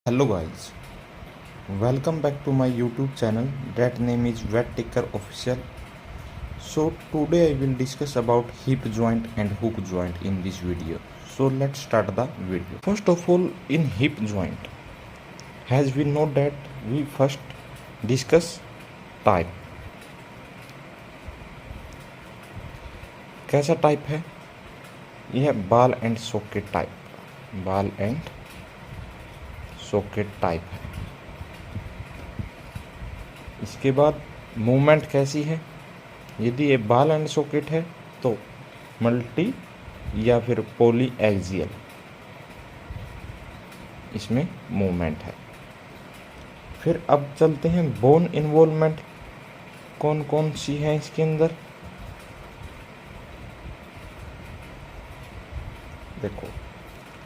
Hello guys, welcome back to my YouTube channel. That name is Vetticker Official. So today I will discuss about hip joint and hook joint in this video. So let's start the video. First of all, in hip joint, as we know that we first discuss type. कैसा type है? यह ball and socket type, ball and socket type है। इसके बाद movement कैसी है? यदि ये बॉल एंड सॉकेट है तो मल्टी या फिर पॉली एक्सियल इसमें मूवमेंट है। फिर अब चलते हैं बोन इन्वॉल्वमेंट कौन कौन सी है इसके अंदर। देखो,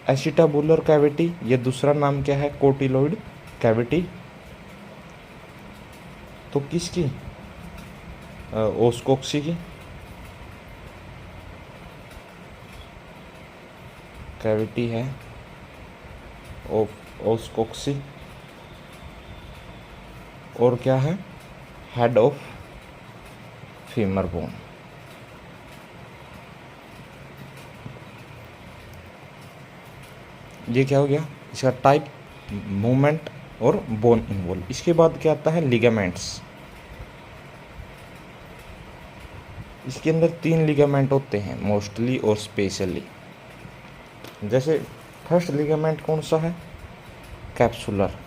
एसिटाबुलर कैविटी, ये दूसरा नाम क्या है? कोटिलॉइड कैविटी। तो किसकी? ओस्कोक्सी की कैविटी है ओस्कोक्सी। और क्या है? Head of femur bone. ये क्या हो गया? इसका टाइप, मूवमेंट और बोन इन्वॉल्व। इसके बाद क्या आता है? लिगामेंट्स। इसके अंदर 3 लिगामेंट होते हैं मोस्टली और स्पेशली। जैसे फर्स्ट लिगामेंट कौन सा है? कैप्सुलर।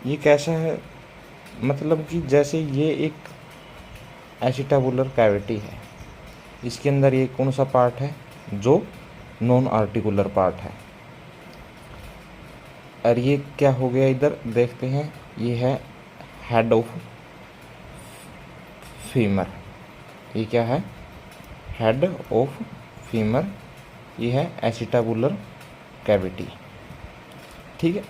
ये कैसा है? मतलब कि जैसे ये एक एसिटाबुलर कैविटी है, इसके अंदर ये कौन सा पार्ट है? जो नॉन आर्टिकुलर पार्ट है। और ये क्या हो गया? इधर देखते हैं, ये है हेड ऑफ फीमर। ये क्या है? Head of femur. ये है एसिटाबुलर कैविटी। ठीक है।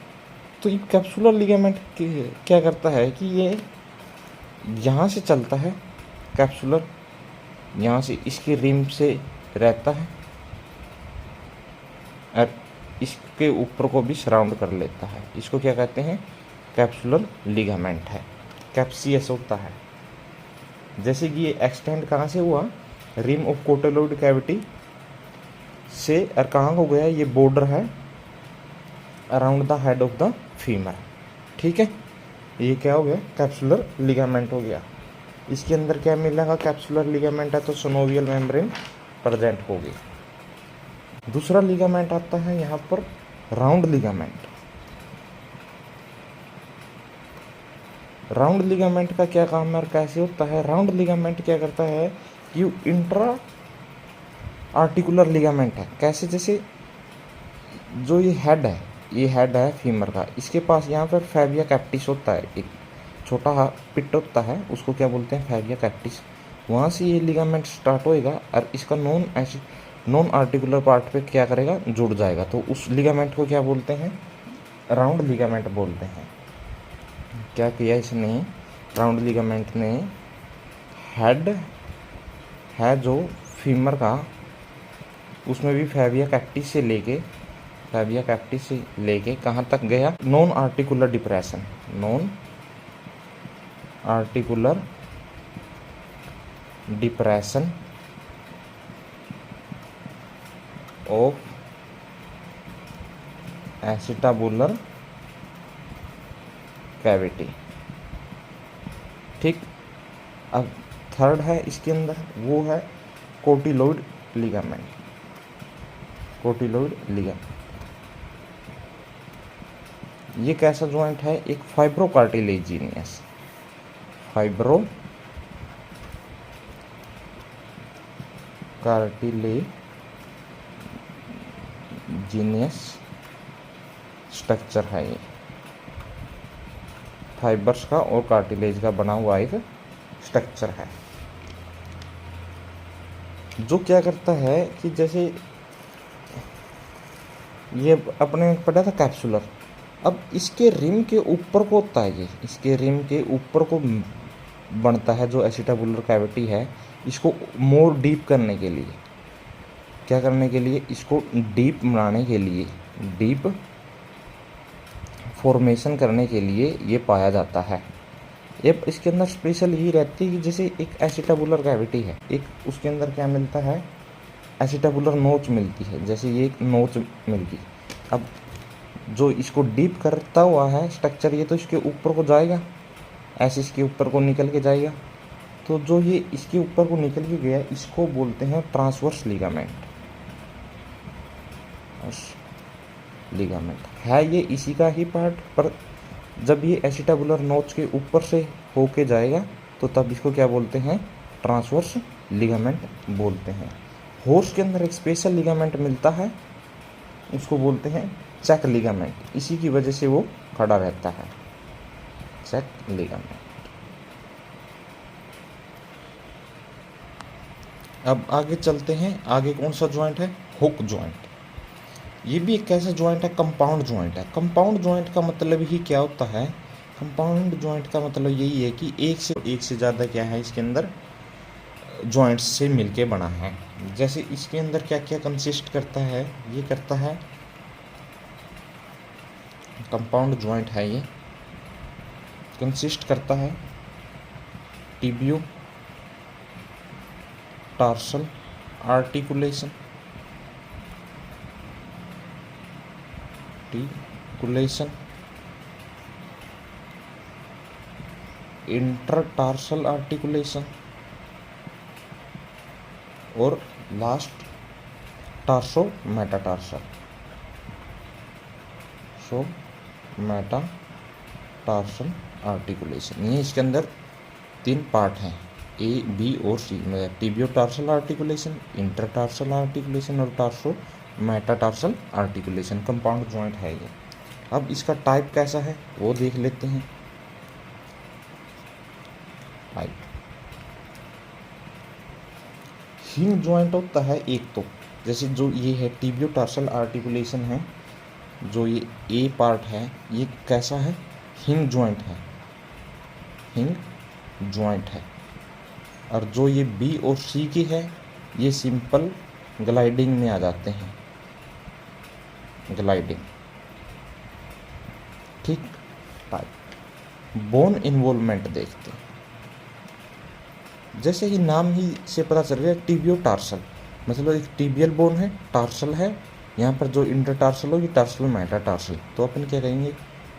तो ये कैप्सुलर लिगामेंट क्या करता है कि ये यहाँ से चलता है, कैप्सुलर यहाँ से इसके रिम से रहता है और इसके ऊपर को भी सराउंड कर लेता है। इसको क्या कहते हैं? कैप्सुलर लिगामेंट है, कैप्सियस होता है। जैसे कि ये एक्सटेंड कहाँ से हुआ? रिम ऑफ कोटिलॉइड कैविटी से। और कहाँ हो गया? ये बॉर्डर है around the head of the femur. ठीक है, ये क्या हो गया? कैप्सुलर लिगामेंट हो गया। इसके अंदर क्या मिलेगा? कैप्सुलर लिगामेंट है तो सिनोवियल मेम्ब्रेन प्रेजेंट होगी। दूसरा लिगामेंट आता है यहाँ पर, राउंड लिगामेंट। राउंड लिगामेंट का क्या काम है और कैसे होता है? राउंड लिगामेंट क्या करता है कि इंट्रा आर्टिकुलर लिगामेंट है। कैसे? जैसे जो ये हेड है फीमर का, इसके पास यहाँ पर फैबिया कैप्टिस होता है, एक छोटा पिट होता है, उसको क्या बोलते हैं? फैबिया कैप्टिस। वहाँ से ये लिगामेंट स्टार्ट होएगा और इसका नॉन आर्टिकुलर पार्ट पे क्या करेगा? जुड़ जाएगा। तो उस लिगामेंट को क्या बोलते हैं? राउंड लिगामेंट बोलते हैं। क्या किया इसने? राउंड लिगामेंट ने हेड है जो फीमर का, उसमें भी फैबिया कैप्टिस से लेके कहाँ तक गया? Non articular depression, non articular depression of acetabular cavity. ठीक। अब थर्ड है इसके अंदर, वो है कोटिलॉइड लिगामेंट। कोटिलॉइड लिगामेंट ये कैसा जॉइंट है? एक fibro cartilaginous, fibro cartilaginous structure है। ये फाइबर्स का और कार्टिलेज का बना हुआ एक स्ट्रक्चर है, जो क्या करता है कि जैसे ये अपने पढ़ा था कैप्सुलर। अब इसके रिम के ऊपर को होता है, ये इसके रिम के ऊपर को बनता है जो एसिटाबुलर कैविटी है, इसको मोर डीप करने के लिए। क्या करने के लिए, इसको डीप बनाने के लिए, डीप फॉर्मेशन करने के लिए ये पाया जाता है। ये इसके अंदर स्पेशल यही रहती है कि जैसे एक एसिटाबुलर कैविटी है, एक उसके अंदर क्या मिलता है, एसिटाबुलर नोच मिलती है, जैसे ये एक नोच मिल गई। अब जो इसको डीप करता हुआ है स्ट्रक्चर, ये तो इसके ऊपर को जाएगा, ऐसे इसके ऊपर को निकल के जाएगा। तो जो ये इसके ऊपर को निकल के गया, इसको बोलते हैं ट्रांसवर्स लिगामेंट। लिगामेंट है ये इसी का ही पार्ट, पर जब ये एसिटाबुलर नोच के ऊपर से होके जाएगा तो तब इसको क्या बोलते हैं, ट्रांसवर्स लिगामेंट बोलते हैं। हॉर्स के अंदर एक स्पेशल लिगामेंट मिलता है, उसको बोलते हैं चेक लिगामेंट, इसी की वजह से वो खड़ा रहता है, चेक लिगामेंट। अब आगे चलते हैं, आगे कौन सा जॉइंट है, हुक जॉइंट। ये भी एक ऐसा जॉइंट है, कंपाउंड जॉइंट है। कंपाउंड जॉइंट का मतलब ही क्या होता है, कंपाउंड जॉइंट का मतलब यही है कि एक से ज़्यादा क्या है, इसके अंदर जॉइंट्स से मिलके बना है। जैसे इसके अंदर क्या क्या कंसिस्ट करता है, ये करता है, कंपाउंड जॉइंट है ये, कंसिस्ट करता है टिबियो टार्सल आर्टिकुलेशन, आर्टिकुलेशन, इंटरटार्सल आर्टिकुलेशन और लास्ट टार्सो मेटाटार्सल। सो मेटाटार्सल आर्टिकुलेशन, ये इसके अंदर 3 पार्ट हैं, ए बी और सी, मतलब टिबियोटार्सल आर्टिकुलेशन, इंटरटार्सल आर्टिकुलेशन और टार्सो मेटाटार्सल आर्टिकुलेशन। कंपाउंड जॉइंट है ये। अब इसका टाइप कैसा है वो देख लेते हैं। टाइप हिंग जॉइंट होता है एक, तो जैसे जो ये है टिबियोटार्सल आर्टिकुलेशन है, जो ये ए पार्ट है ये कैसा है, हिंग जॉइंट है, हिंग जॉइंट है। और जो ये बी और सी की है ये सिंपल ग्लाइडिंग में आ जाते हैं, ग्लाइडिंग, ठीक। टाइप बोन इन्वॉल्वमेंट देखते हैं। जैसे कि नाम ही से पता चल रहा है टिबियोटार्सल, मतलब एक टिबियल बोन है, टार्सल है, यहाँ पर जो इंटरटार्सल हो ये टार्सल मेटाटार्सल, तो अपन क्या कहेंगे,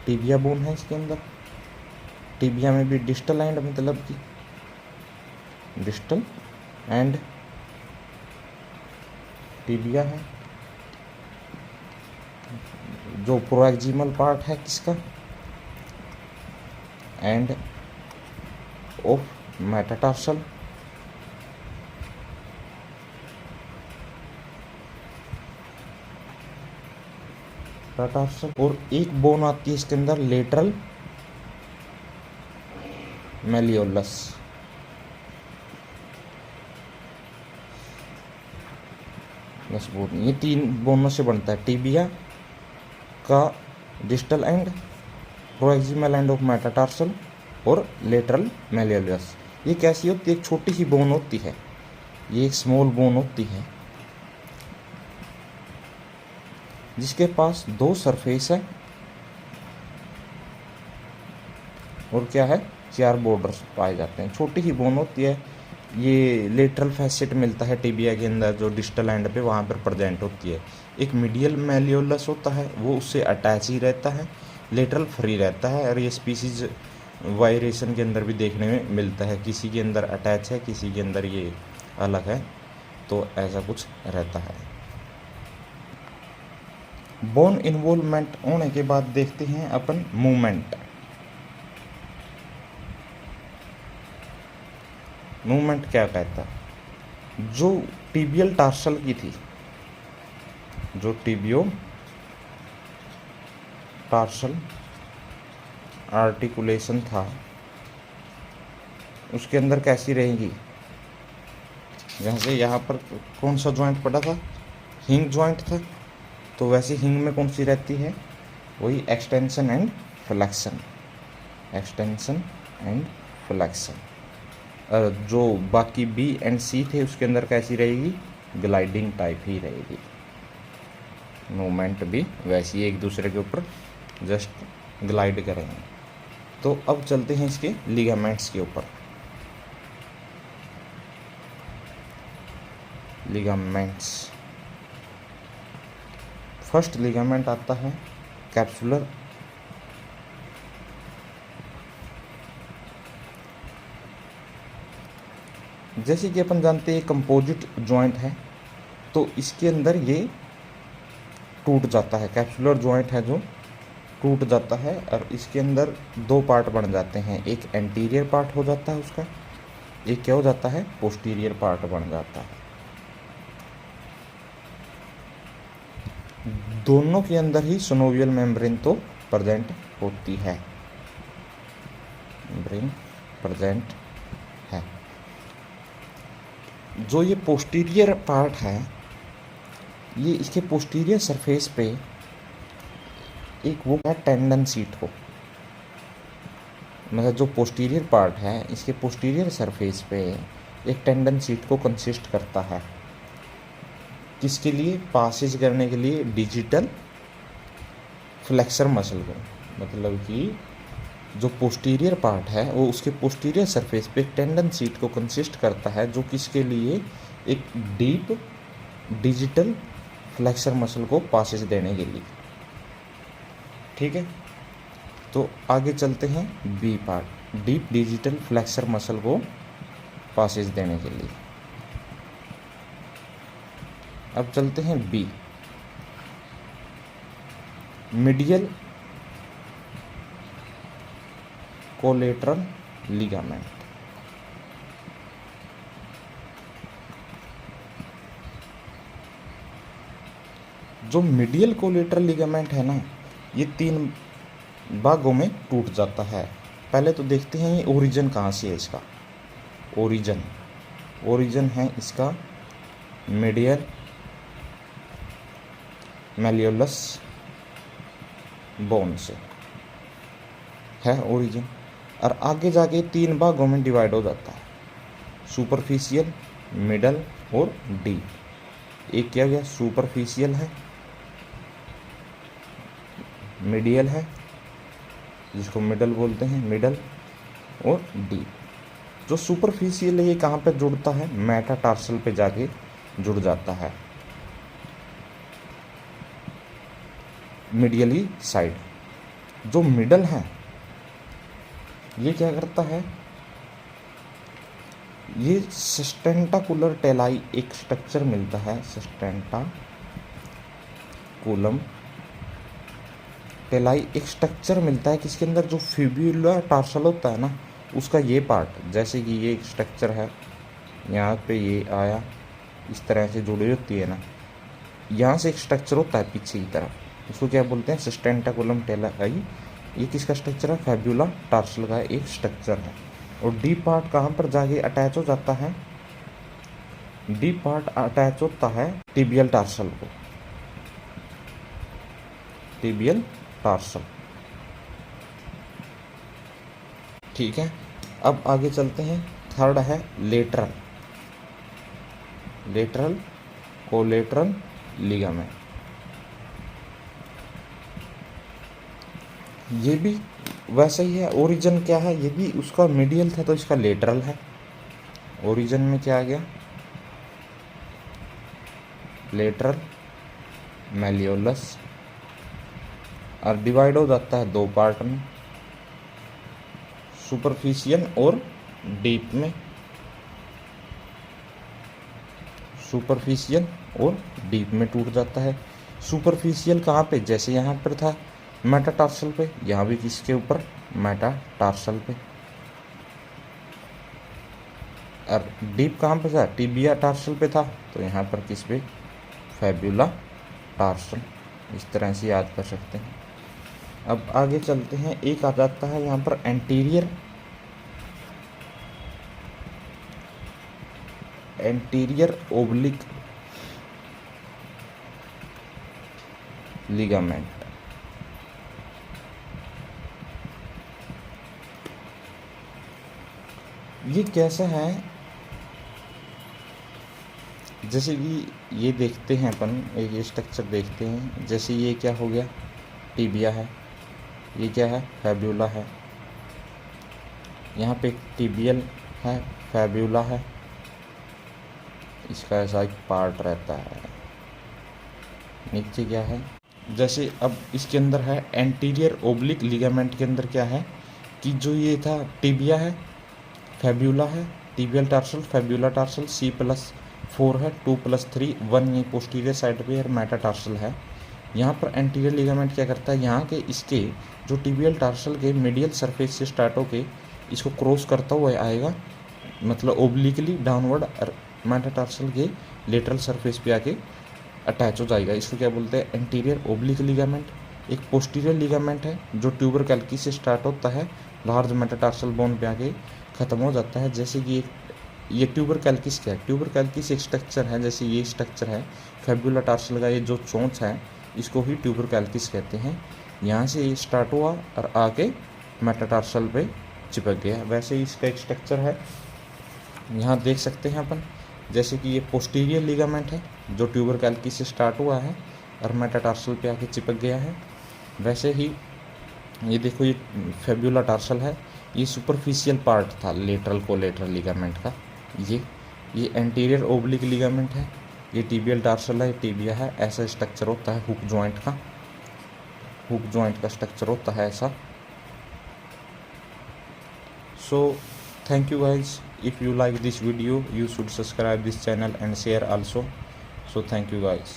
टिबिया बोन है इसके अंदर। टिबिया में भी डिस्टल एंड, मतलब कि डिस्टल एंड टिबिया है। जो प्रोएक्जिमल पार्ट है किसका, एंड ऑफ मेटाटार्सल, मेटाटार्सल। और एक बोन आती है इसके अंदर लेटरल मेलियोलस, बस बोन, ये 3 बोनों से बनता है, टिबिया का distal end, proximal end of metatarsal और लेटरल मेलियोलस। ये कैसी होती है, एक छोटी सी बोन होती है, ये एक स्मॉल बोन होती है जिसके पास 2 सरफेस है और क्या है, 4 बॉर्डर्स पाए जाते हैं। छोटी ही बोन होती है, ये लेटरल फैसेट मिलता है टिबिया के अंदर, जो डिस्टल एंड पे वहाँ पर प्रेजेंट होती है। एक मीडियल मेलियोलस होता है, वो उससे अटैच ही रहता है, लेटरल फ्री रहता है। और ये स्पीसीज वायरेशन के अंदर भी देखने में मिलता है, किसी के अंदर अटैच है, किसी के अंदर ये अलग है, तो ऐसा कुछ रहता है। बोन इन्वॉल्वमेंट होने के बाद देखते हैं अपन मूवमेंट। मूवमेंट क्या कहता है, जो टिबियल टार्सल की थी, जो टिबियो टार्सल आर्टिकुलेशन था, उसके अंदर कैसी रहेगी, जहाँ से यहाँ पर कौन सा जॉइंट पड़ा था, हिंग जॉइंट था, तो वैसे हिंग में कौन सी रहती है, वही extension and flexion, extension and flexion. और जो बाकी बी एंड सी थे उसके अंदर कैसी रहेगी, ग्लाइडिंग टाइप ही रहेगी, मूवमेंट भी वैसी एक दूसरे के ऊपर जस्ट ग्लाइड करेंगे। तो अब चलते हैं इसके लिगामेंट्स के ऊपर। लिगामेंट्स, फर्स्ट लिगामेंट आता है कैप्सुलर। जैसे कि अपन जानते हैं कंपोजिट जॉइंट है, तो इसके अंदर ये टूट जाता है, कैप्सुलर जॉइंट है जो टूट जाता है, और इसके अंदर दो पार्ट बन जाते हैं, एक एंटीरियर पार्ट हो जाता है उसका, एक क्या हो जाता है, पोस्टीरियर पार्ट बन जाता है। दोनों के अंदर ही सिनोवियल मेम्ब्रेन तो प्रेजेंट होती है, मेम्ब्रेन प्रेजेंट है। जो ये पोस्टीरियर पार्ट है, ये इसके पोस्टीरियर सरफेस पे एक वो है टेंडन सीट हो, मतलब जो पोस्टीरियर पार्ट है इसके पोस्टीरियर सरफेस पे एक टेंडन सीट को कंसिस्ट करता है। किसके लिए? पासेज करने के लिए डिजिटल फ्लेक्सर मसल को, मतलब कि जो पोस्टीरियर पार्ट है वो उसके पोस्टीरियर सरफेस पे टेंडन सीट को कंसिस्ट करता है, जो किसके लिए? एक डीप डिजिटल फ्लेक्सर मसल को पासेज देने के लिए। ठीक है, तो आगे चलते हैं B part, deep digital flexor muscle को पासेज देने के लिए। अब चलते हैं बी, मीडियल कोलेटरल लिगामेंट। जो मीडियल कोलेटरल लिगामेंट है ना, ये 3 भागों में टूट जाता है। पहले तो देखते हैं ये ओरिजिन कहाँ से है इसका। ओरिजिन है इसका मीडियल मैलियोलस बोन से है ओरिजिन, और आगे जाके 3 भागों में डिवाइड हो जाता है, सुपरफिशियल, मिडल और डीप। एक क्या गया, सुपरफिशियल है, मीडियल है जिसको मिडल बोलते हैं, मिडल और डीप। जो सुपरफिशियल है ये कहाँ पे जुड़ता है? मेटाटार्सल पे जाके जुड़ जाता है, मीडियली साइड। जो मिडल है ये क्या करता है, ये सस्टेंटाकुलर टेलाई एक स्ट्रक्चर मिलता है, सस्टेंटाकुलम टेलाई एक स्ट्रक्चर मिलता है, किसके अंदर? जो फिब्यूला टार्सल होता है ना, उसका ये पार्ट, जैसे कि ये एक स्ट्रक्चर है, यहाँ पे ये आया, इस तरह से जुड़ी होती है ना, यहाँ से एक स्ट्रक्चर होता है पीछे की तरफ, उसको क्या बोलते हैं? सस्टेंटाकुलम टेलाई। ये किसका स्ट्रक्चर है? फिब्यूला टार्सल का एक स्ट्रक्चर है। और डीप पार्ट कहाँ पर जाके अटैच हो जाता है? डीप पार्ट अटैच होता है टिबियल टार्सल को, टिबियल टार्सल। ठीक है, अब आगे चलते हैं। थर्ड है लेटरल कोलेटरल लिगामेंट। ये भी वैसा ही है। ओरिजिन क्या है? ये भी उसका मीडियल था तो इसका लेटरल है। ओरिजिन में क्या आ गया? लेटरल मैलियोलस, और डिवाइड हो जाता है 2 पार्ट में, सुपरफिशियल और डीप में। सुपरफिशियल और डीप में टूट जाता है। सुपरफिशियल कहाँ पे? जैसे यहाँ पर था मेटाटार्सल पे, यहाँ भी किसके ऊपर? मेटाटार्सल पे। और डीप कहाँ पे था? टिबिया टार्सल पे था, तो यहाँ पर किस पे? Fibula tarsal. इस तरह से याद कर सकते हैं। अब आगे चलते हैं। एक आ जाता है यहाँ पर एंटीरियर ओब्लिक लिगामेंट। ये कैसा है? जैसे कि ये देखते हैं अपन, ये स्ट्रक्चर देखते हैं। जैसे ये क्या हो गया, टिबिया है, ये क्या है, फैब्यूला है, यहाँ पे टिबियल है, फैब्यूला है, इसका ऐसा एक पार्ट रहता है। नीचे क्या है, जैसे अब इसके अंदर है एंटीरियर ओब्लिक लिगामेंट के अंदर क्या है कि जो ये था टिबिया है, फैब्यूला है, टिबियल टार्सल, फैब्यूला टार्सल, C+4 है, 2+3, 1 ये पोस्टीरियर साइड पे और मेटाटार्सल है। यहाँ पर एंटीरियर लिगामेंट क्या करता है, यहाँ के इसके जो टिबियल टार्सल के मीडियल सरफेस से स्टार्ट होके इसको क्रॉस करता हुआ आएगा, मतलब ओब्लिकली डाउनवर्ड मेटाटार्सल के लेटरल सरफेस पे आके अटैच हो जाएगा। इसको क्या बोलते हैं, एंटीरियर ओब्लिक लिगामेंट। एक पोस्टीरियर लिगामेंट है जो ट्यूबर कैल्की से स्टार्ट होता है, लार्ज मेटाटार्सल बोन पे आके ख़त्म हो जाता है। जैसे कि ये ट्यूबर कैल्किस क्या है, ट्यूबर कैल्किस एक स्ट्रक्चर है, जैसे ये स्ट्रक्चर है फैब्यूला टार्सल का, ये जो चोंच है इसको ही ट्यूबर कैल्किस कहते हैं। यहाँ से ये स्टार्ट हुआ और आके मेटाटार्सल पे चिपक गया। वैसे ही इसका एक स्ट्रक्चर है, यहाँ देख सकते हैं अपन। जैसे कि ये पोस्टीरियर लिगामेंट है जो ट्यूबर कैल्की से स्टार्ट हुआ है और मेटाटार्सल पे आके चिपक गया है। वैसे ही ये देखो, ये फैब्यूला टार्सल है, ये सुपरफिशियल पार्ट था लेटरल कोलेटरल लिगामेंट का। ये एंटीरियर ओब्लिक लिगामेंट है, ये टिबियल टार्सल है, टिबिया है। ऐसा स्ट्रक्चर होता है हुक जॉइंट का, हुक जॉइंट का स्ट्रक्चर होता है ऐसा। So thank you guys. If you like this video, you should subscribe this channel and share also. So thank you guys.